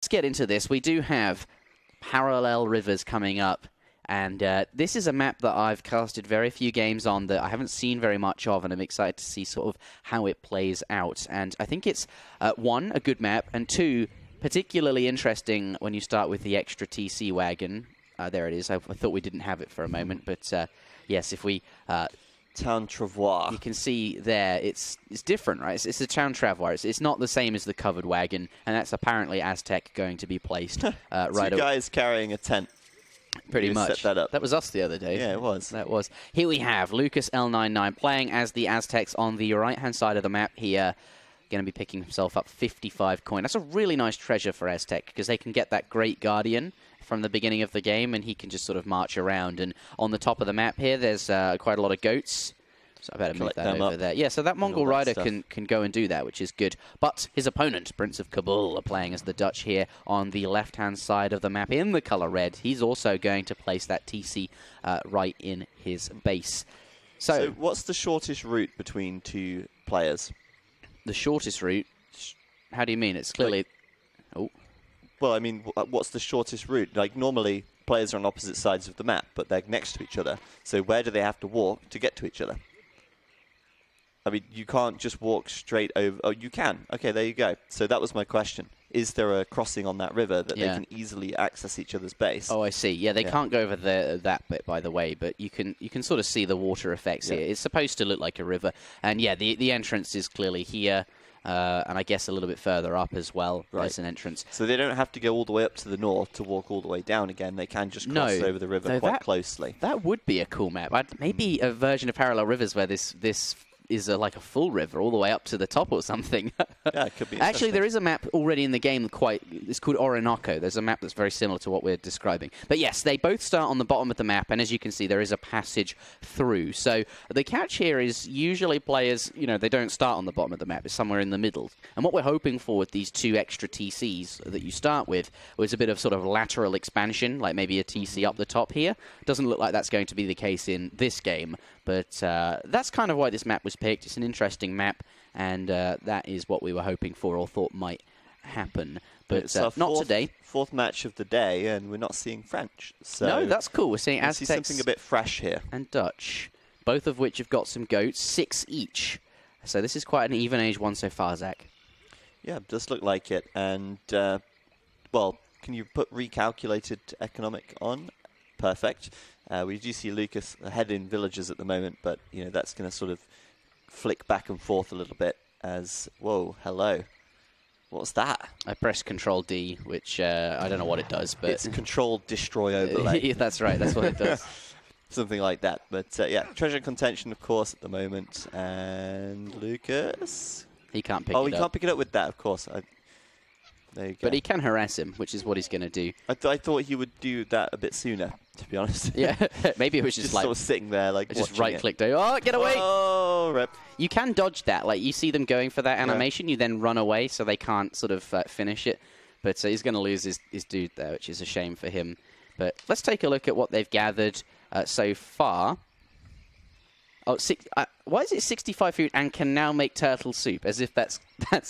get into this. We do have parallel rivers coming up. And this is a map that I've casted very few games on that I haven't seen very much of, and I'm excited to see sort of how it plays out. And I think it's, one, a good map, and two, particularly interesting when you start with the extra TC wagon. There it is. I thought we didn't have it for a moment, but yes, if we... Town Travois. You can see there, it's different, right? It's a Town Travois. It's not the same as the covered wagon, and that's apparently Aztec going to be placed right Two guys carrying a tent. Pretty much. Set that up. That was us the other day. Yeah, it was. That was. Here we have Lukas L99 playing as the Aztecs on the right-hand side of the map here. Going to be picking himself up 55 coin. That's a really nice treasure for Aztec because they can get that Great Guardian from the beginning of the game, and he can just sort of march around. And on the top of the map here, there's quite a lot of goats. So I better move that over there. Yeah, so that Mongol rider can go and do that, which is good. But his opponent, PrinceofKabul, are playing as the Dutch here on the left-hand side of the map in the color red. He's also going to place that TC right in his base. So what's the shortest route between two players? The shortest route? How do you mean? It's clearly... Oh. Well, I mean, what's the shortest route? Like, normally, players are on opposite sides of the map, but they're next to each other. So where do they have to walk to get to each other? I mean, you can't just walk straight over... Oh, you can. Okay, there you go. So that was my question. Is there a crossing on that river that they can easily access each other's base? Oh, I see. Yeah, they can't go over that bit, by the way, but you can sort of see the water effects here. It's supposed to look like a river. And, yeah, the entrance is clearly here, and I guess a little bit further up as well. Right. There's an entrance. So they don't have to go all the way up to the north to walk all the way down again. They can just cross over the river quite closely. That would be a cool map. Maybe a version of Parallel Rivers where this is like a full river all the way up to the top or something. Yeah, it could be. Actually, there is a map already in the game. It's called Orinoco. There's a map that's very similar to what we're describing. But yes, they both start on the bottom of the map, and as you can see, there is a passage through. So the catch here is usually players, they don't start on the bottom of the map. It's somewhere in the middle. And what we're hoping for with these two extra TCs that you start with was a bit of sort of lateral expansion, like maybe a TC up the top here. Doesn't look like that's going to be the case in this game. But that's kind of why this map was picked. It's an interesting map, and that is what we were hoping for or thought might happen. But not today. Fourth match of the day, and we're not seeing French. So no, that's cool. We're seeing Aztecs something a bit fresh here. And Dutch, both of which have got some goats, 6 each. So this is quite an even age one so far, Zach. Yeah, it does look like it. And, well, can you put recalculated economic on? Perfect. We do see Lukas ahead in villages at the moment, but that's going to sort of flick back and forth a little bit as... Whoa, hello. What's that? I pressed Control D, which I don't know what it does, but... It's Control Destroy Overlay. That's right, that's what it does. Something like that. But yeah, treasure contention, of course, at the moment. And Lukas... He can't pick it up. Oh, he can't pick it up with that, of course. There you go. But he can harass him, which is what he's going to do. I thought he would do that a bit sooner, to be honest. Yeah, maybe it was just like... sort of sitting there, like, just right-clicked. Oh, get away! Oh, rip. You can dodge that. Like, you see them going for that animation, you then run away so they can't sort of finish it. But he's going to lose his dude there, which is a shame for him. But let's take a look at what they've gathered so far. Oh, why is it 65 food and can now make turtle soup? As if that's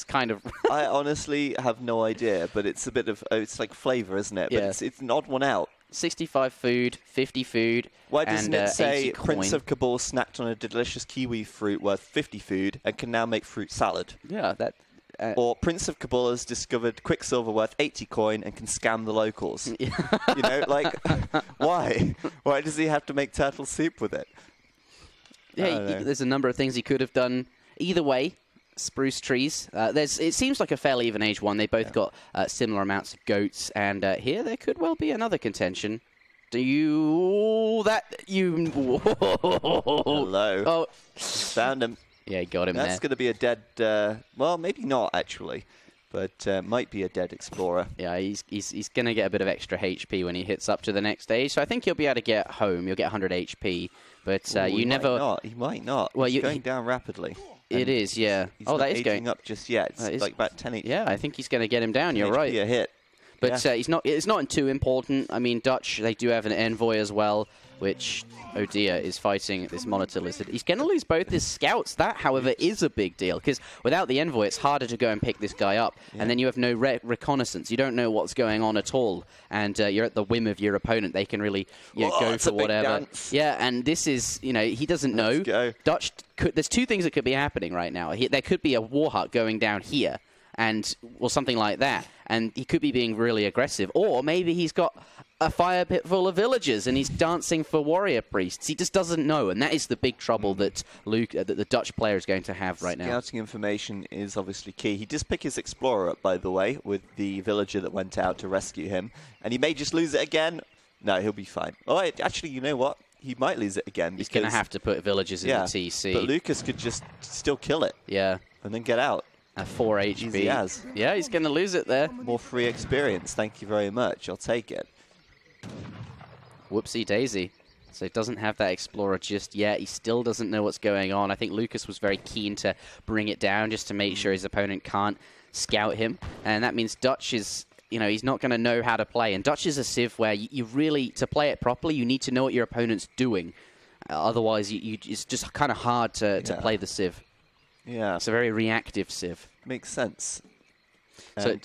kind of... I honestly have no idea, but it's a bit of... it's like flavor, isn't it? Yeah. But it's an odd one out. 65 food, 50 food, Why doesn't and, it say PrinceofKabul snacked on a delicious kiwi fruit worth 50 food and can now make fruit salad? Yeah, that... or PrinceofKabul has discovered Quicksilver worth 80 coin and can scam the locals. Like, why? Why does he have to make turtle soup with it? Yeah, there's a number of things he could have done. Either way, spruce trees. It seems like a fairly even age one. They both got similar amounts of goats, and here there could well be another contention. Hello. Oh, found him. Yeah, he got him. That's going to be a dead. Well, maybe not actually, but might be a dead explorer. Yeah, he's going to get a bit of extra HP when he hits up to the next stage. So I think he'll be able to get home. You'll get 100 HP. But he might not. Well, he's going down rapidly. It is, yeah. He's not aging up just yet. It's like about 10 HP. Yeah, I think he's going to get him down. You're right. A hit. But it's not too important. I mean, Dutch, they do have an envoy as well. which Odia is fighting this Monitor Lizard. He's going to lose both his scouts. That, however, is a big deal, because without the Envoy, it's harder to go and pick this guy up, and then you have no reconnaissance. You don't know what's going on at all, and you're at the whim of your opponent. They can really go for whatever. Yeah, and this is, he doesn't know. Dutch there's two things that could be happening right now. There could be a Warhawk going down here, or something like that, and he could be being really aggressive, or maybe he's got a fire pit full of villagers and he's dancing for warrior priests. He just doesn't know, and that is the big trouble that the Dutch player is going to have right now. Scouting information is obviously key. He does pick his explorer up, by the way, with the villager that went out to rescue him, and he may just lose it again. No, he'll be fine. Oh, actually, you know what? He might lose it again. He's going to have to put villagers in the TC. But Lukas could just still kill it. Yeah. And then get out. At 4 HP. Easy as. Yeah, he's going to lose it there. More free experience. Thank you very much. I'll take it. Whoopsie daisy. So he doesn't have that explorer just yet. He still doesn't know what's going on. I think Lukas was very keen to bring it down just to make sure his opponent can't scout him. And that means Dutch is, he's not going to know how to play. And Dutch is a civ where you really, to play it properly, you need to know what your opponent's doing. Otherwise, it's just kind of hard to play the civ. Yeah. It's a very reactive civ. Makes sense. So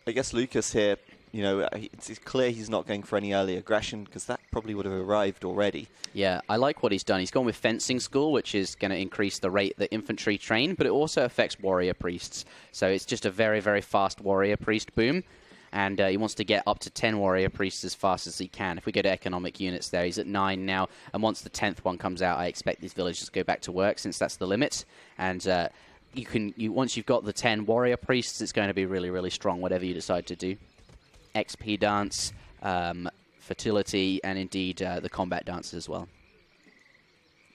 I guess Lukas here, it's clear he's not going for any early aggression, because that probably would have arrived already. Yeah, I like what he's done. He's gone with Fencing School, which is going to increase the rate that infantry train, but it also affects warrior priests. So it's just a very, very fast warrior priest boom. And he wants to get up to 10 warrior priests as fast as he can. If we go to economic units there, he's at 9 now. And once the 10th one comes out, I expect these villagers to go back to work, since that's the limit. And once you've got the 10 warrior priests, it's going to be really, really strong, whatever you decide to do. XP dance, fertility, and indeed the combat dance as well.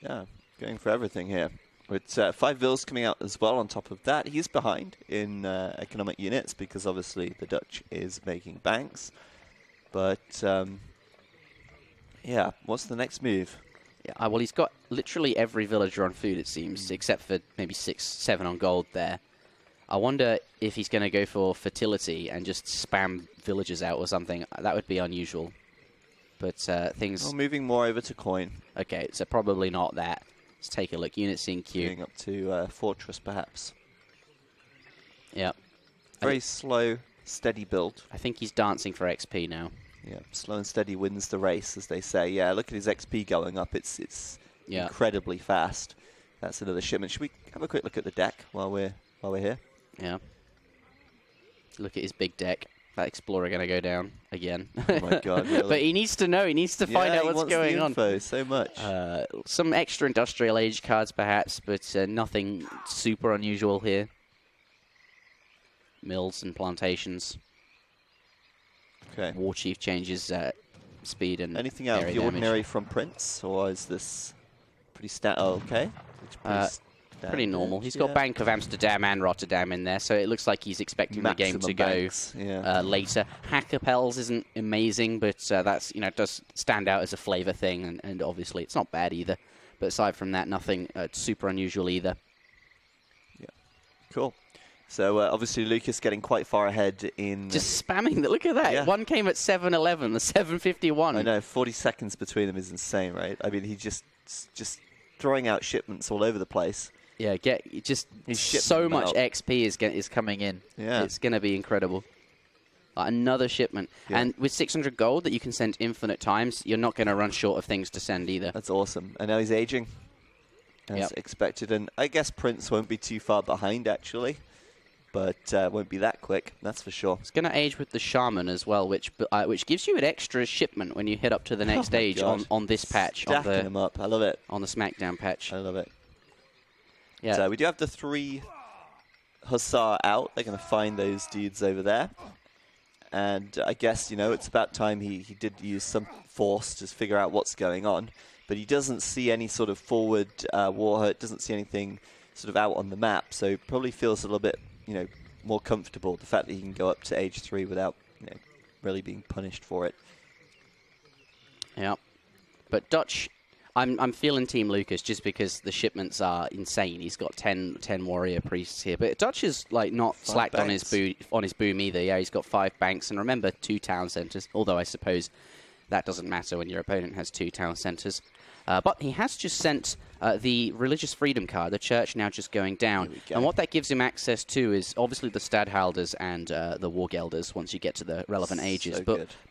Yeah, going for everything here. With 5 vills coming out as well on top of that. He's behind in economic units, because obviously the Dutch is making banks. But, yeah, what's the next move? Yeah, well, he's got literally every villager on food, it seems, except for maybe 6, 7 on gold there. I wonder if he's going to go for fertility and just spam villagers out or something. That would be unusual. But things... Well, moving more over to coin. Okay, so probably not that. Let's take a look. Units in queue. Going up to Fortress, perhaps. Yeah. Very slow, steady build. I think he's dancing for XP now. Yeah, slow and steady wins the race, as they say. Yeah, look at his XP going up. It's incredibly fast. That's another shipment. Should we have a quick look at the deck while we're here? Yeah. Look at his big deck. That Explorer going to go down again. Oh my God, really? But he needs to know. He needs to find out what's going on. Info so much. Some extra Industrial Age cards, perhaps, but nothing super unusual here. Mills and plantations. Okay. War Chief changes speed and anything out of the ordinary from Prince, or is this pretty okay. Pretty normal. He's got Bank of Amsterdam and Rotterdam in there, so it looks like he's expecting the game to go later. Hackapels isn't amazing, but that's does stand out as a flavor thing, and obviously it's not bad either. But aside from that, nothing super unusual either. Yeah, cool. So obviously Lukas getting quite far ahead in... Just spamming. Look at that. Yeah. One came at 7:11, the 7:51. I know, 40 seconds between them is insane, right? I mean, he's just throwing out shipments all over the place. Yeah, so much XP is coming in. Yeah. It's going to be incredible. Another shipment. Yeah. And with 600 gold that you can send infinite times, you're not going to run short of things to send either. That's awesome. And now he's aging, as expected. And I guess Prince won't be too far behind, actually. But won't be that quick, that's for sure. It's going to age with the Shaman as well, which gives you an extra shipment when you head up to the next stage on this patch. Stacking them up, I love it. On the Smackdown patch. I love it. Yeah. So we do have the 3 Hussar out. They're going to find those dudes over there. And I guess, it's about time he did use some force to figure out what's going on. But he doesn't see any sort of forward war hurt, doesn't see anything sort of out on the map. So probably feels a little bit, more comfortable. The fact that he can go up to age 3 without, really being punished for it. Yeah. But Dutch... I'm feeling Team Lukas just because the shipments are insane. He's got 10 warrior priests here, but Dutch is not slacked on his boom either. Yeah, he's got 5 banks, and remember 2 town centers. Although I suppose that doesn't matter when your opponent has 2 town centers. But he has just sent the Religious Freedom card, the church now just going down. And what that gives him access to is obviously the Stadtholders and the Wargelders once you get to the relevant ages,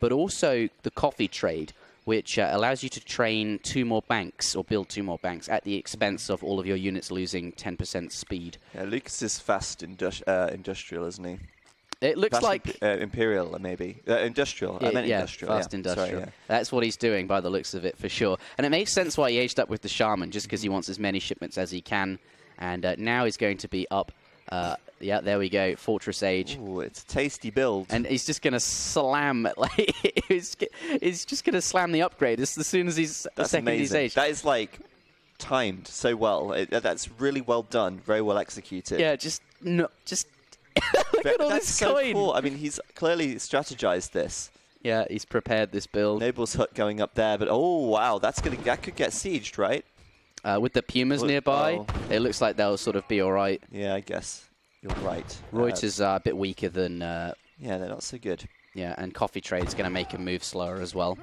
but also the coffee trade, which allows you to train 2 more banks or build 2 more banks at the expense of all of your units losing 10% speed. Yeah, Lukas is fast industrial, isn't he? It looks fast like... Imperial, maybe. Industrial. I meant industrial. Fast industrial. Sorry, that's what he's doing by the looks of it, for sure. And it makes sense why he aged up with the Shaman, just because he wants as many shipments as he can. And now he's going to be up... yeah, there we go. Fortress Age. Ooh, it's a tasty build. And he's just going to slam... like, he's just going to slam the upgrade as soon as he's he's aged. That is, like, timed so well. That's really well done. Very well executed. Yeah, look at all this coin. So cool. I mean, he's clearly strategized this. Yeah, he's prepared this build. Noble's Hut going up there, but oh wow, that could get sieged, right? With the Pumas nearby, it looks like they'll sort of be all right. Yeah, I guess you're right. Reuters are a bit weaker than. Yeah, they're not so good. Yeah, and Coffee Trade's going to make him move slower as well.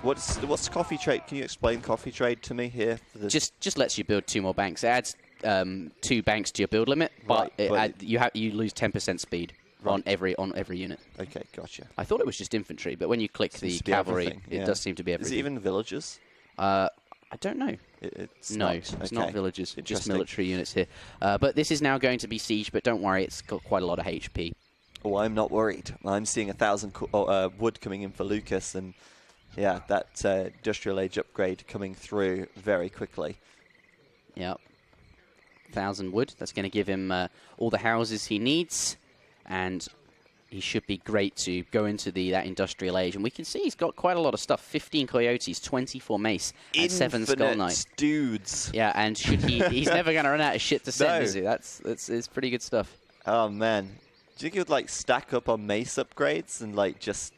What's Coffee Trade? Can you explain Coffee Trade to me here? Just lets you build 2 more banks. It adds 2 banks to your build limit, but you lose 10% speed on every unit. Okay, gotcha. I thought it was just infantry, but when you click the cavalry, it does seem to be everything. Is it even villagers? I don't know. It's not villagers. Just military units here. But this is now going to be siege, but don't worry, it's got quite a lot of HP. Oh, I'm not worried. I'm seeing 1,000 wood coming in for Lukas, and yeah, that industrial age upgrade coming through very quickly. Yep. 1,000 wood. That's going to give him all the houses he needs, and he should be great to go into that industrial age. And we can see he's got quite a lot of stuff. 15 coyotes, 24 mace, and 7 skull knights. Dudes. Yeah, and he's never going to run out of shit to send, is he? It's pretty good stuff. Oh man, do you think he would like stack up on mace upgrades and like just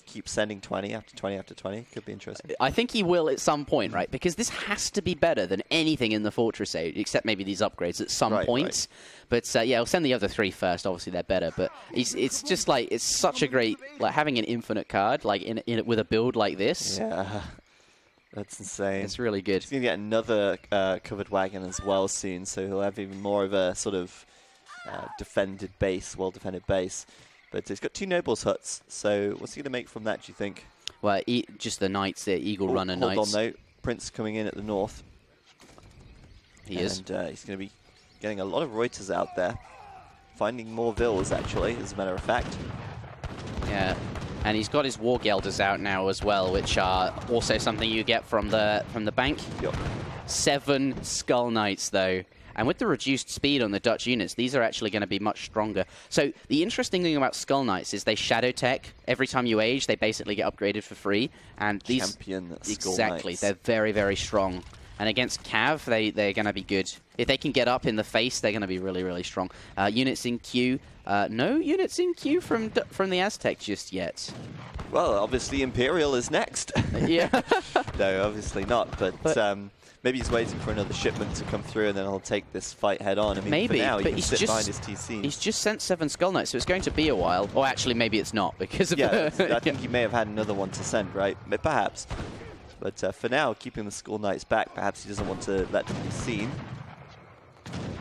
keep sending 20 after 20 after 20? Could be interesting. I think he will at some point, right? Because this has to be better than anything in the Fortress Age, except maybe these upgrades at some point. Right. But yeah, I'll send the other 3 first. Obviously, they're better. But it's just like, it's such a great, like having an infinite card, like with a build like this. Yeah, that's insane. It's really good. He's going to get another covered wagon as well soon, so he'll have even more of a sort of defended base, well-defended base. But he's got 2 nobles' huts, so what's he going to make from that, do you think? Well, just the knights, the Eagle Runner knights. Hold on, though. Prince coming in at the north. He is. And he's going to be getting a lot of Reuters out there. Finding more villas, actually, as a matter of fact. Yeah, and he's got his Wargelders out now as well, which are also something you get from the bank. Yep. 7 Skull Knights, though. And with the reduced speed on the Dutch units, these are actually going to be much stronger. So the interesting thing about Skull Knights is they shadow tech. Every time you age, they basically get upgraded for free. And these exactly, they're very, very strong. And against Cav, they're going to be good. If they can get up in the face, they're going to be really, really strong. Units in queue. No units in queue from the Aztec just yet. Well, obviously Imperial is next. Yeah. No, obviously not. But maybe he's waiting for another shipment to come through, and then he'll take this fight head on. I mean, maybe, for now, but he can sit behind his TC. He's just sent 7 Skull Knights, so it's going to be a while. Or actually, maybe it's not, because of I think he may have had another one to send, right? Perhaps. But for now, keeping the Skull Knights back, perhaps he doesn't want to let them be seen.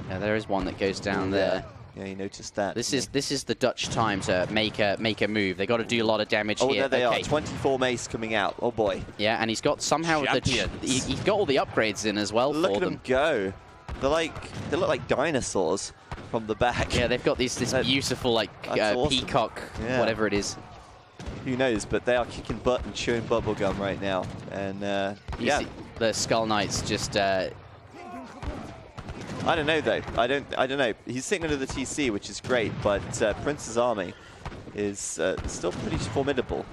Yeah, there is one that goes down there. Yeah, you noticed that. This is the Dutch time to make a move. They got to do a lot of damage here. Oh, there they are. 24 mace coming out. Oh boy. Yeah, and he's got somehow he's got all the upgrades in as well. Look at them go. They look like dinosaurs from the back. Yeah, they've got this beautiful like awesome. Peacock, whatever it is. Who knows? But they are kicking butt and chewing bubblegum right now. And yeah, the Skull Knights just. I don't know though. I don't know. He's sitting under the TC, which is great, but Prince's army is still pretty formidable.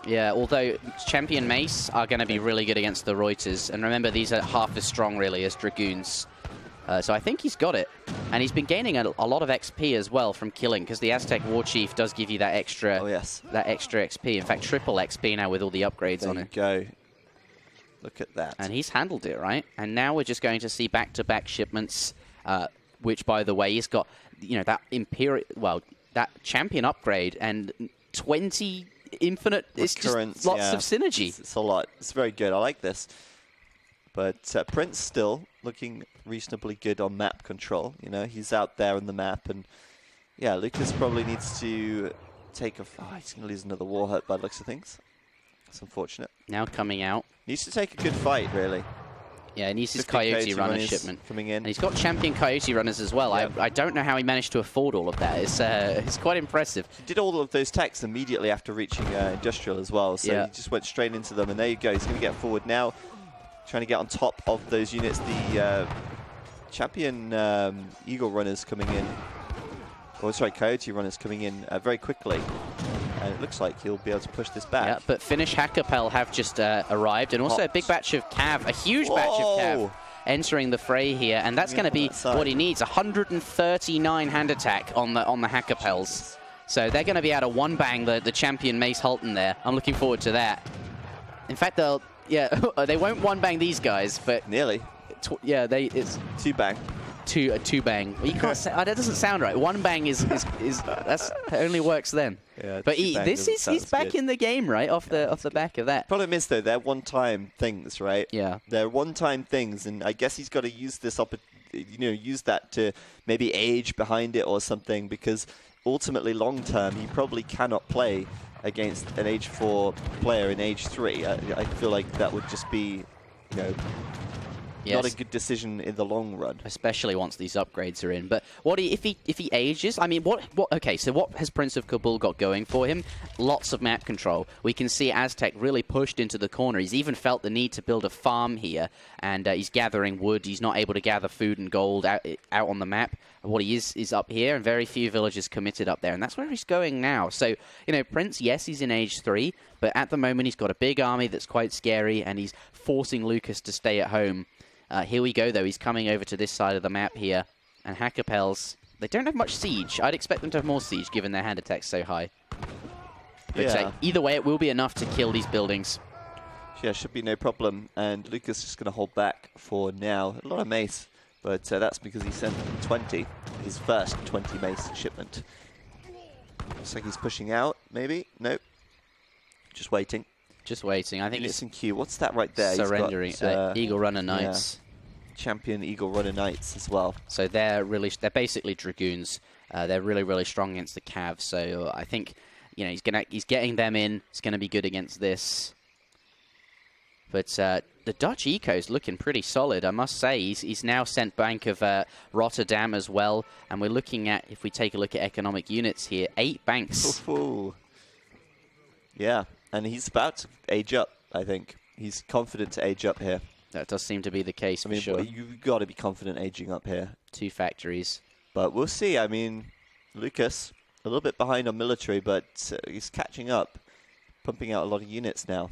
Yeah, although Champion Mace are going to be really good against the Reuters, and remember these are half as strong really as Dragoons. So I think he's got it, and he's been gaining a lot of XP as well from killing, because the Aztec War Chief does give you that extra. Oh yes. That extra XP. In fact, triple XP now with all the upgrades on it. There you go. Look at that. And he's handled it, right? And now we're just going to see back-to-back shipments, which, by the way, he's got, that Imperial, that Champion upgrade and 20 infinite. It's just lots of synergy. It's a lot. It's very good. I like this. But Prince still looking reasonably good on map control. You know, he's out there on the map, and yeah, Lukas probably needs to take a. Oh, he's going to lose another war hurt by the looks of things. That's unfortunate. Now coming out. Needs to take a good fight, really. Yeah, he needs his Coyote runner shipment. Coming in. And he's got champion Coyote runners as well. Yep. I don't know how he managed to afford all of that. It's quite impressive. He did all of those techs immediately after reaching Industrial as well. So he just went straight into them. And there you go. He's going to get forward now. Trying to get on top of those units. The champion Eagle runners coming in. Oh, sorry, Coyote runners coming in very quickly. And it looks like he'll be able to push this back. Yeah, but Finnish Hakkapel have just arrived. And also a big batch of Cav, a huge batch of Cav entering the fray here. And that's going to be what he needs, 139 hand attack on the Hakkapels. So they're going to be able to one-bang the champion Mace Halton there. I'm looking forward to that. In fact, they won't one-bang these guys, but... Nearly. It's... Two-bang. Two-bang. Well, you can't say... that doesn't sound right. One-bang is that's only works then. Yeah, but he's back in the game, right? Off the back of that. Problem is, though, they're one-time things, right? Yeah. They're one-time things, and I guess he's got to use this use that to maybe age behind it or something, because ultimately, long-term, he probably cannot play against an age 4 player in age 3. I feel like that would just be, not a good decision in the long run, especially once these upgrades are in. But if he ages, I mean, okay, so what has Prince of Kabul got going for him? Lots of map control. We can see Aztec really pushed into the corner. He's even felt the need to build a farm here, and he's gathering wood. He's not able to gather food and gold out on the map. What he is up here, and very few villagers committed up there, and that's where he's going now. So, Prince, yes, he's in age 3, but at the moment he's got a big army that's quite scary, and he's forcing Lukas to stay at home. Here we go, though. He's coming over to this side of the map here. And Hakkapels, they don't have much siege. I'd expect them to have more siege, given their hand attack's so high. But either way, it will be enough to kill these buildings. Yeah, should be no problem. And Lukas is just going to hold back for now. A lot of mace, but that's because he sent 20, his first 20 mace shipment. Looks like he's pushing out, maybe? Nope. Just waiting. Just waiting. I think it's in queue. What's that right there? Surrendering. He's got, Eagle Runner Knights. Yeah. Champion Eagle Runner Knights as well. So they're basically dragoons. They're really strong against the Cav. So I think he's getting them in. It's going to be good against this. But the Dutch eco's looking pretty solid, I must say. He's now sent Bank of Rotterdam as well, and we're looking at, if we take a look at economic units here, 8 banks. Ooh. Yeah. And he's about to age up, I think. He's confident to age up here. That does seem to be the case, for sure. You've got to be confident aging up here. 2 factories. But we'll see. I mean, Lukas, a little bit behind on military, but he's catching up, pumping out a lot of units now.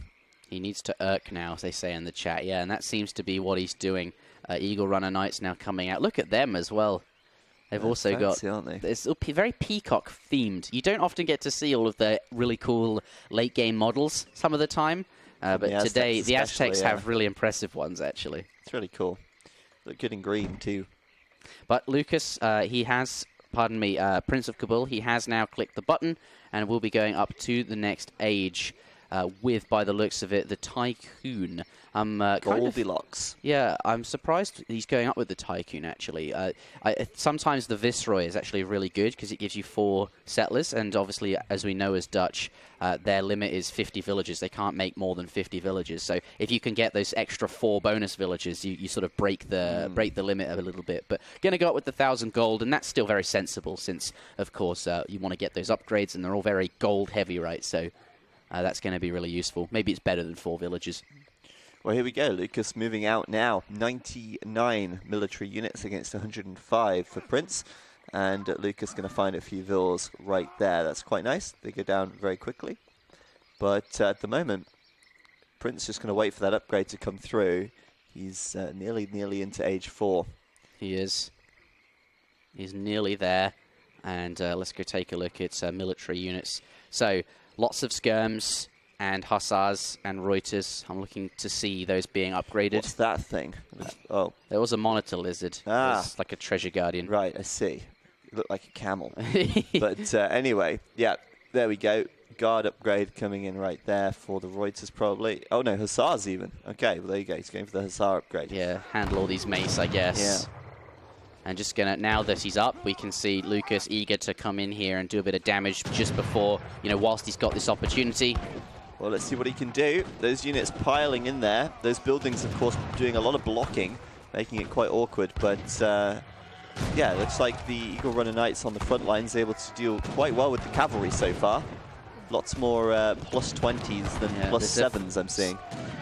He needs to irk now, as they say in the chat. Yeah, and that seems to be what he's doing. Eagle Runner Knights now coming out. Look at them as well. They've also fancy, got, aren't they? It's very peacock themed. You don't often get to see all of the really cool late game models some of the time, but today the Aztecs have really impressive ones actually. It's really cool. Look good in green too. But Lukas, he has, Prince of Kabul, he has now clicked the button and will be going up to the next age with, by the looks of it, the Tycoon. Goldilocks. Yeah, I'm surprised he's going up with the Tycoon, actually. Sometimes the Viceroy is actually really good because it gives you 4 settlers, and obviously, as we know as Dutch, their limit is 50 villages. They can't make more than 50 villages. So if you can get those extra 4 bonus villages, you sort of break the limit a little bit. But going to go up with the 1,000 gold, and that's still very sensible since, of course, you want to get those upgrades, and they're all very gold heavy, right? So that's going to be really useful. Maybe it's better than 4 villages. Well, here we go. Lukas moving out now. 99 military units against 105 for Prince. And Lukas going to find a few vills right there. That's quite nice. They go down very quickly. But at the moment, Prince just going to wait for that upgrade to come through. He's nearly into age 4. He is. He's nearly there. And let's go take a look at military units. So lots of skirms and hussars and Reuters. I'm looking to see those being upgraded. What's that thing? Oh. There was a monitor lizard. Ah. It was like a treasure guardian. Right, I see. It looked like a camel. But anyway, yeah, there we go. guard upgrade coming in right there for the Reuters probably. Oh no, Hussars even. Okay, well there you go. He's going for the Hussar upgrade. Yeah, handle all these mace, I guess. Yeah. And just gonna, now that he's up, we can see Lukas eager to come in here and do a bit of damage just before, you know, whilst he's got this opportunity. Well, let's see what he can do. Those units piling in there. Those buildings, of course, doing a lot of blocking, making it quite awkward. But yeah, it looks like the Eagle Runner Knights on the front lines able to deal quite well with the cavalry so far. Lots more plus 20s than plus 7s I'm seeing.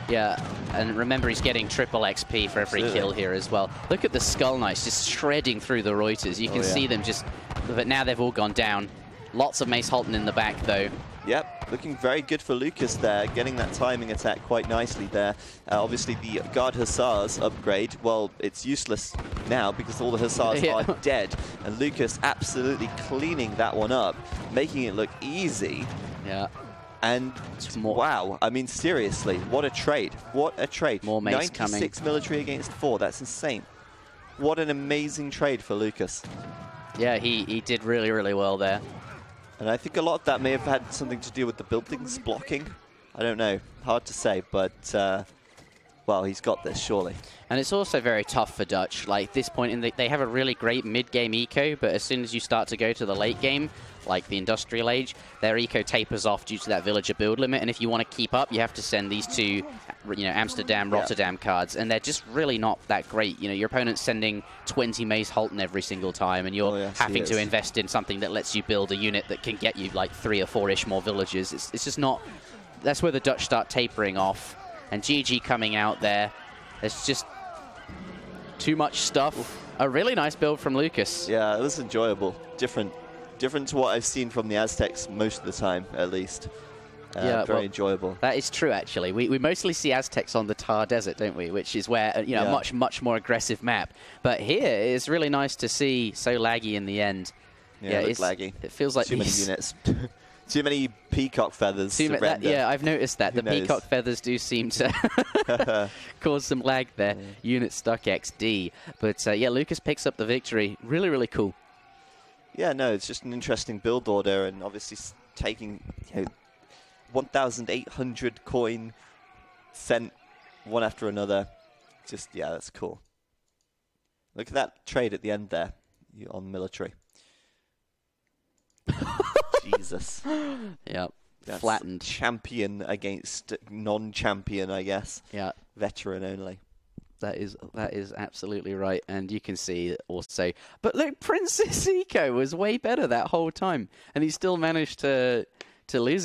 Yeah, and remember he's getting triple XP for every kill here as well. Look at the Skull Knights just shredding through the Reuters. You can see them just, but now they've all gone down. Lots of Mace Halton in the back though. Yep, looking very good for Lukas there, getting that timing attack quite nicely there. Obviously the Guard Hussars upgrade, well, it's useless now because all the Hussars are dead. And Lukas absolutely cleaning that one up, making it look easy. Yeah. And wow, I mean, seriously, what a trade. What a trade. More mace 96 coming. military against 4, that's insane. What an amazing trade for Lukas. Yeah, he did really, really well there. And I think a lot of that may have had something to do with the buildings blocking. I don't know, hard to say, but well, he's got this, surely. And it's also very tough for Dutch. Like, this point, they have a really great mid-game eco, but as soon as you start to go to the late game, like the Industrial Age, their eco tapers off due to that villager build limit, and if you want to keep up, you have to send these two, you know, Amsterdam, Rotterdam cards, and they're just really not that great. You know, your opponent's sending 20 Mace Halton every single time, and you're having to invest in something that lets you build a unit that can get you like 3 or 4-ish more villagers. It's just not... That's where the Dutch start tapering off, and GG coming out there. There's just too much stuff. A really nice build from Lukas. Yeah, it was enjoyable. Different to what I've seen from the Aztecs most of the time, at least. Yeah, very enjoyable. That is true, actually. We mostly see Aztecs on the Tar Desert, don't we? Which is where, you know, much more aggressive map. But here, it's really nice to see so laggy in the end. Yeah, it's laggy. It feels like too many units. Too many peacock feathers. Yeah, I've noticed that. The peacock feathers do seem to cause some lag there. Unit stuck XD. But yeah, Lukas picks up the victory. Really, really cool. Yeah, no, it's just an interesting build order, and obviously taking 1,800 coin sent one after another. Just, yeah, that's cool. Look at that trade at the end there on military. Jesus. Yeah, that's flattened. Champion against non-champion, I guess. Yeah. Veteran only. That is absolutely right, and you can see also. But look, Princess Eco was way better that whole time, and he still managed to lose it.